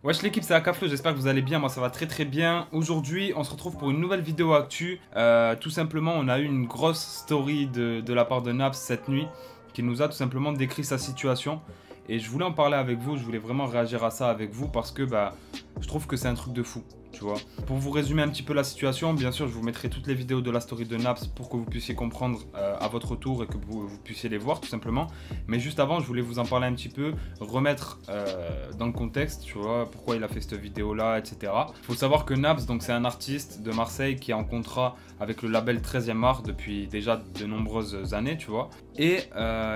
Wesh l'équipe, c'est Akaflo, j'espère que vous allez bien, moi ça va très très bien. Aujourd'hui on se retrouve pour une nouvelle vidéo actu. Tout simplement on a eu une grosse story de la part de Naps cette nuit qui nous a tout simplement décrit sa situation. Et je voulais en parler avec vous, je voulais vraiment réagir à ça avec vous parce que je trouve que c'est un truc de fou. Tu vois. Pour vous résumer un petit peu la situation, bien sûr je vous mettrai toutes les vidéos de la story de Naps pour que vous puissiez comprendre à votre tour et que vous puissiez les voir tout simplement. Mais juste avant je voulais vous en parler un petit peu, remettre dans le contexte, tu vois, pourquoi il a fait cette vidéo là, etc. Il faut savoir que Naps, donc c'est un artiste de Marseille qui est en contrat avec le label 13e art depuis déjà de nombreuses années, tu vois. Et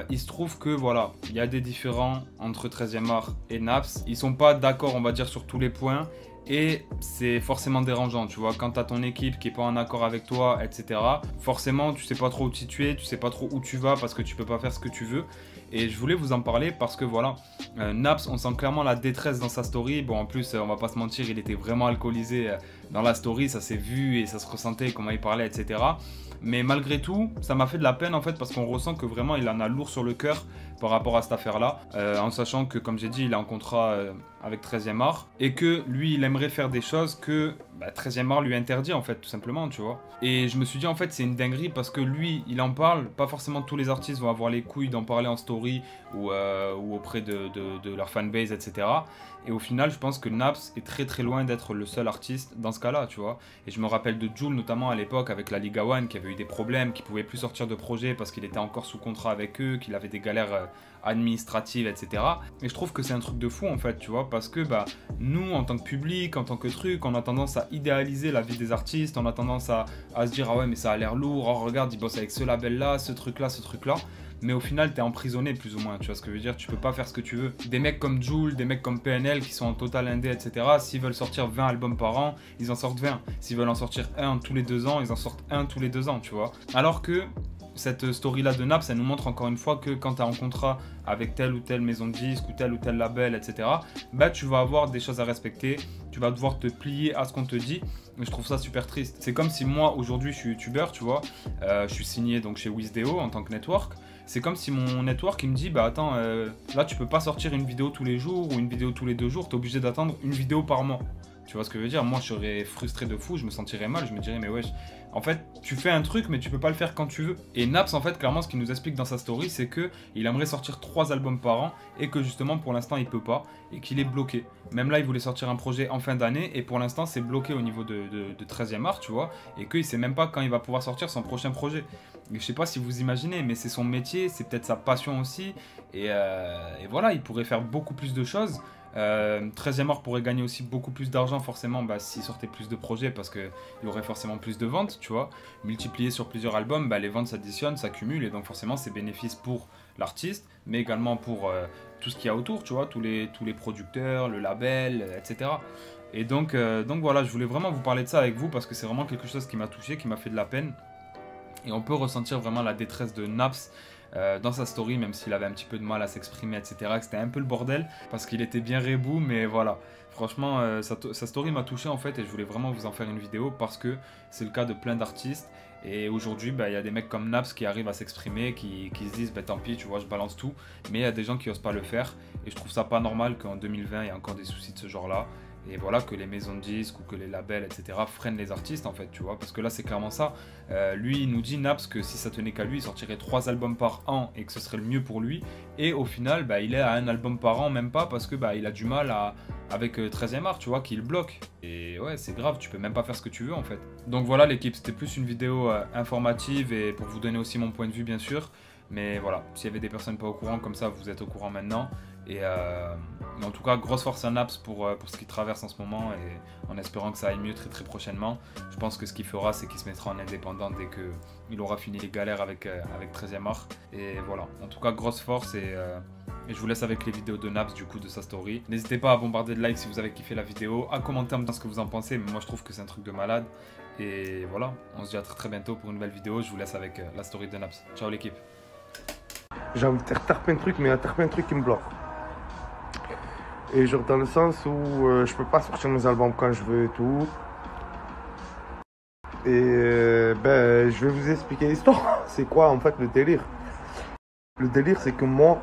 il se trouve que voilà, il y a des différends entre 13e art et Naps. Ils sont pas d'accord, on va dire, sur tous les points. Et c'est forcément dérangeant, tu vois, quand tu as ton équipe qui est pas en accord avec toi, etc. Forcément, tu sais pas trop où tu es, tu sais pas trop où tu vas parce que tu peux pas faire ce que tu veux. Et je voulais vous en parler parce que voilà, Naps, on sent clairement la détresse dans sa story. Bon, en plus, on va pas se mentir, il était vraiment alcoolisé dans la story, ça s'est vu et ça se ressentait comment il parlait, etc. Mais malgré tout, ça m'a fait de la peine en fait parce qu'on ressent que vraiment il en a lourd sur le cœur par rapport à cette affaire-là, en sachant que, comme j'ai dit, il est en contrat avec 13e art et que lui, il aimerait faire des choses que 13e art lui interdit en fait, tout simplement, tu vois. Et je me suis dit en fait, c'est une dinguerie parce que lui, il en parle, pas forcément tous les artistes vont avoir les couilles d'en parler en story ou auprès de leur fanbase, etc. Et au final, je pense que Naps est très très loin d'être le seul artiste dans ce cas-là, tu vois. Et je me rappelle de Jul, notamment à l'époque avec la Liga One, qui avait eu des problèmes, qui pouvait plus sortir de projet parce qu'il était encore sous contrat avec eux, qu'il avait des galères administratives, etc. Et je trouve que c'est un truc de fou en fait, tu vois, parce que nous, en tant que public, en tant que truc, on a tendance à idéaliser la vie des artistes, on a tendance à se dire ah ouais mais ça a l'air lourd, oh regarde, il bosse avec ce label-là, ce truc-là, ce truc-là. Mais au final, t'es emprisonné plus ou moins, tu vois ce que je veux dire, tu peux pas faire ce que tu veux. Des mecs comme Jul, des mecs comme PNL qui sont en total indé, etc. S'ils veulent sortir 20 albums par an, ils en sortent 20. S'ils veulent en sortir un tous les 2 ans, ils en sortent un tous les 2 ans, tu vois. Alors que cette story-là de Naps, ça nous montre encore une fois que quand tu es en contrat avec telle ou telle maison de disques ou tel label, etc., tu vas avoir des choses à respecter, tu vas devoir te plier à ce qu'on te dit. Mais je trouve ça super triste. C'est comme si moi, aujourd'hui, je suis youtubeur, tu vois, je suis signé donc chez Wizdeo en tant que network. C'est comme si mon network il me dit attends, là tu peux pas sortir une vidéo tous les jours ou une vidéo tous les 2 jours, t'es obligé d'attendre une vidéo par mois. Tu vois ce que je veux dire? Moi je serais frustré de fou, je me sentirais mal, je me dirais mais wesh, en fait tu fais un truc mais tu peux pas le faire quand tu veux. Et Naps en fait clairement ce qu'il nous explique dans sa story c'est que il aimerait sortir 3 albums par an et que justement pour l'instant il peut pas et qu'il est bloqué. Même là il voulait sortir un projet en fin d'année et pour l'instant c'est bloqué au niveau de 13e art, tu vois, et qu'il sait même pas quand il va pouvoir sortir son prochain projet. Et je sais pas si vous imaginez mais c'est son métier, c'est peut-être sa passion aussi et voilà, il pourrait faire beaucoup plus de choses. 13e art pourrait gagner aussi beaucoup plus d'argent forcément s'il sortait plus de projets parce qu'il y aurait forcément plus de ventes, tu vois. Multiplié sur plusieurs albums, les ventes s'additionnent, s'accumulent et donc forcément c'est bénéfice pour l'artiste mais également pour tout ce qu'il y a autour, tu vois, tous les producteurs, le label, etc. Et donc voilà, je voulais vraiment vous parler de ça avec vous parce que c'est vraiment quelque chose qui m'a touché, qui m'a fait de la peine. Et on peut ressentir vraiment la détresse de Naps dans sa story, même s'il avait un petit peu de mal à s'exprimer, etc. Que c'était un peu le bordel, parce qu'il était bien rebou, mais voilà. Franchement, sa story m'a touché en fait, et je voulais vraiment vous en faire une vidéo, parce que c'est le cas de plein d'artistes. Et aujourd'hui, il y a des mecs comme Naps qui arrivent à s'exprimer, qui se disent tant pis, tu vois, je balance tout. Mais il y a des gens qui osent pas le faire, et je trouve ça pas normal qu'en 2020, il y ait encore des soucis de ce genre-là. Et voilà, que les maisons de disques ou que les labels, etc. freinent les artistes en fait, tu vois. Parce que là, c'est clairement ça. Lui, il nous dit, Naps, que si ça tenait qu'à lui, il sortirait 3 albums par an et que ce serait le mieux pour lui. Et au final, il est à 1 album par an, même pas, parce que il a du mal avec 13e art, tu vois, qu'il bloque. Et ouais, c'est grave, tu peux même pas faire ce que tu veux en fait. Donc voilà l'équipe, c'était plus une vidéo informative et pour vous donner aussi mon point de vue, bien sûr. Mais voilà, s'il y avait des personnes pas au courant, comme ça, vous êtes au courant maintenant. Et en tout cas, grosse force à Naps pour ce qu'il traverse en ce moment et en espérant que ça aille mieux très très prochainement. Je pense que ce qu'il fera, c'est qu'il se mettra en indépendant dès qu'il aura fini les galères avec 13e art. Et voilà, en tout cas, grosse force et je vous laisse avec les vidéos de Naps du coup de sa story. N'hésitez pas à bombarder de likes si vous avez kiffé la vidéo, à commenter en me disant ce que vous en pensez, mais moi je trouve que c'est un truc de malade. Et voilà, on se dit à très très bientôt pour une nouvelle vidéo. Je vous laisse avec la story de Naps. Ciao l'équipe. J'ai envie de faire plein de trucs, mais il y a plein de trucs qui me bloquent. Et genre dans le sens où je peux pas sortir mes albums quand je veux et tout. Et je vais vous expliquer l'histoire. C'est quoi en fait le délire? Le délire c'est que moi,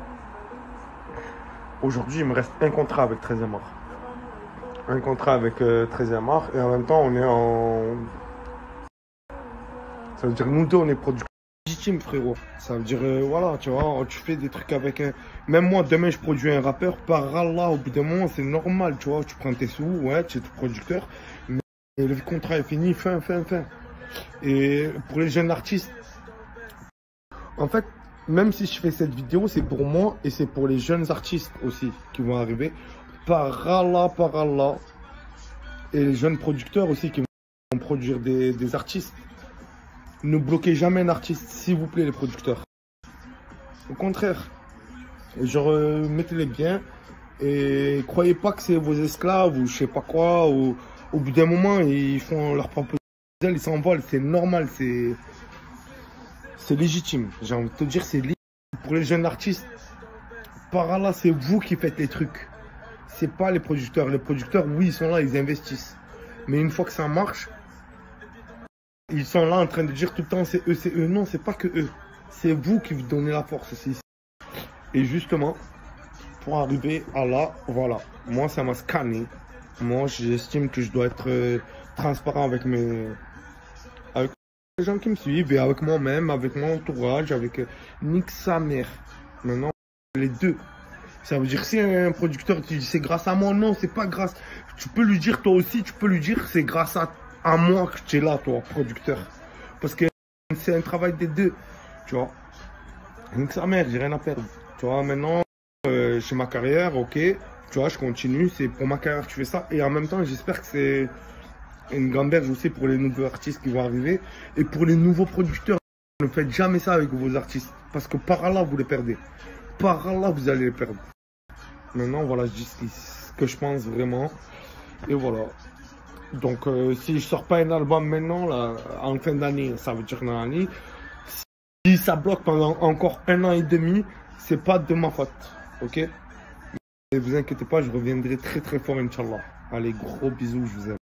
aujourd'hui il me reste un contrat avec 13e art. un contrat avec 13e art et en même temps on est en... Ça veut dire nous deux on est producteurs légitimes frérot. Ça veut dire voilà tu vois, tu fais des trucs avec un... Même moi demain je produis un rappeur, par Allah au bout d'un moment c'est normal tu vois, tu prends tes sous, ouais tu es producteur, mais le contrat est fini, fin. Et pour les jeunes artistes, en fait, même si je fais cette vidéo, c'est pour moi et c'est pour les jeunes artistes aussi qui vont arriver. Par Allah. Et les jeunes producteurs aussi qui vont produire des artistes. Ne bloquez jamais un artiste, s'il vous plaît, les producteurs. Au contraire, genre, mettez-les bien et croyez pas que c'est vos esclaves ou je sais pas quoi. Ou, au bout d'un moment, ils font leur propre... Ils s'envolent, c'est normal, c'est légitime. J'ai envie de te dire, c'est légitime. Pour les jeunes artistes, par là, c'est vous qui faites les trucs. C'est pas les producteurs. Les producteurs, oui, ils sont là, ils investissent. Mais une fois que ça marche, ils sont là en train de dire tout le temps, c'est eux. Non, c'est pas que eux. C'est vous qui vous donnez la force aussi. Et justement, pour arriver à là, voilà. Moi, ça m'a scanné. Moi, j'estime que je dois être transparent avec les gens qui me suivent et avec moi-même, avec mon entourage, avec nique sa mère. Maintenant, les deux. Ça veut dire si un producteur te dit c'est grâce à moi, non, c'est pas grâce. Tu peux lui dire toi aussi, tu peux lui dire c'est grâce à moi que tu es là, toi, producteur. Parce que c'est un travail des deux, tu vois. Nique sa mère, j'ai rien à perdre. Tu vois, maintenant, c'est ma carrière, ok. Tu vois, je continue, c'est pour ma carrière que je fais ça. Et en même temps, j'espère que c'est une gamberge aussi pour les nouveaux artistes qui vont arriver. Et pour les nouveaux producteurs, ne faites jamais ça avec vos artistes. Parce que par là, vous les perdez. Par là, vous allez les perdre. Maintenant, voilà, je dis ce que je pense vraiment. Et voilà. Donc, si je sors pas un album maintenant, là, en fin d'année, ça veut dire dans l'année. Si ça bloque pendant encore 1 an et demi, c'est pas de ma faute. Ok? Ne vous inquiétez pas, je reviendrai très fort, Inch'Allah. Allez, gros bisous, je vous aime.